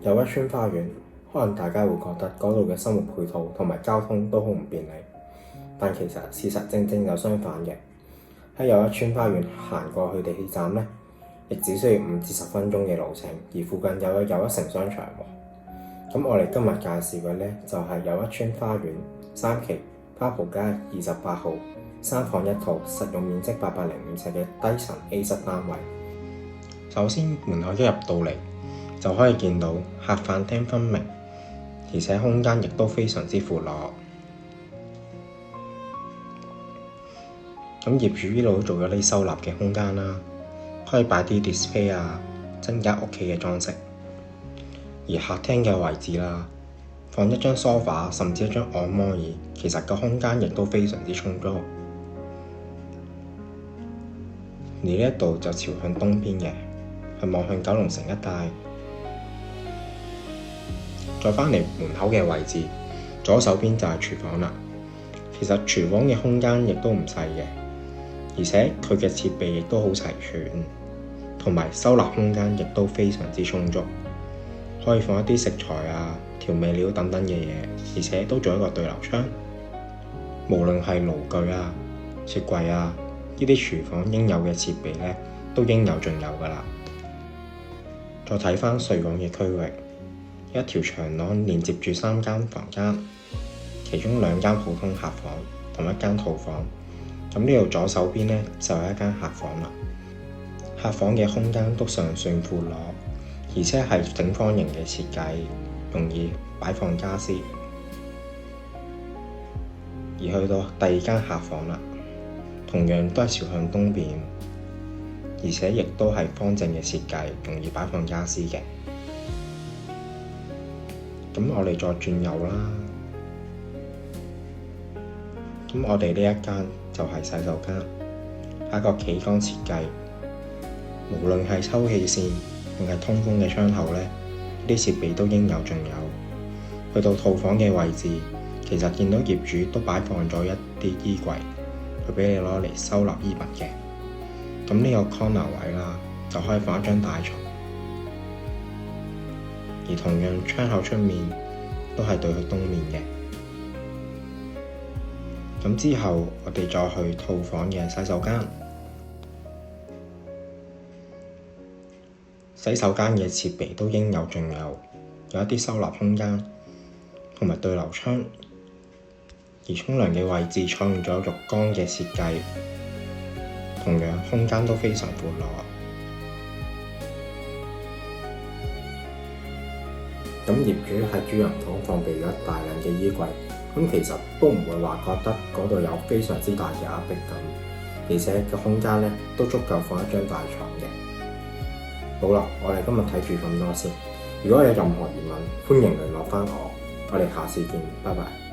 又一村花園，可能大家會覺得嗰度嘅生活配套同埋交通都好唔便利，但其實事實正正就相反嘅。喺又一村花園行過去地鐵站呢，亦只需要5至10分鐘嘅路程，而附近又有一城商場喎。咁我哋今日介紹嘅呢，就係又一村花園3期花圃街28號3房1套，實用面積805尺嘅低層 A 室單位。首先門口一入到嚟就可以見到客飯廳分明，而且空間亦都非常之闊落。咁業主呢度都做咗啲收納嘅空間啦，可以擺啲 display 啊，增加屋企嘅裝飾。而客廳嘅位置啦，放一張梳化甚至一張按摩椅，其實個空間亦都非常之充足。而呢一度就朝向東邊嘅，係望向九龍城一帶。再返嚟門口嘅位置，左手邊就係廚房啦。其實廚房嘅空間亦都唔細嘅，而且佢嘅設備亦都好齊全，同埋收納空間亦都非常之充足，可以放一啲食材啊、調味料等等嘅嘢，而且都做一個對流窗。無論係爐具啊、雪櫃啊，呢啲廚房應有嘅設備呢，都應有盡有㗎啦。再睇返睡房嘅區域，一條長廊連接住3間房間，其中2間普通客房同1間套房。咁呢度左手邊呢，就係一間客房啦。客房嘅空間都尚算闊落，而且係正方形嘅設計，容易擺放家私。而去到第2間客房啦，同樣都係朝向東邊，而且亦都係方正嘅設計，容易擺放家私嘅。咁我哋再轉右啦。咁我哋呢一間就係洗手間，係一個企缸設計，無論係抽氣扇定係通風嘅窗口呢，啲設備都應有盡有。去到套房嘅位置，其實見到業主都擺放咗一啲衣櫃，去俾你攞嚟收納衣物嘅。咁呢個 corner 位啦，就可以放一張大床。而同樣窗口出面都係對去東面嘅。咁之後我哋再去套房嘅洗手間。洗手間嘅設備都應有盡有，有一啲收納空間同埋對流窗。而沖涼嘅位置採用咗浴缸嘅設計，同樣空間都非常闊落。咁業主喺主人房放備咗大量嘅衣櫃，咁其實都唔會話覺得嗰度有非常之大嘅壓迫感，而且個空間呢都足夠放一張大床嘅。好啦，我哋今日睇住咁多先。如果有任何疑問，歡迎聯絡返我。我哋下次見，拜拜。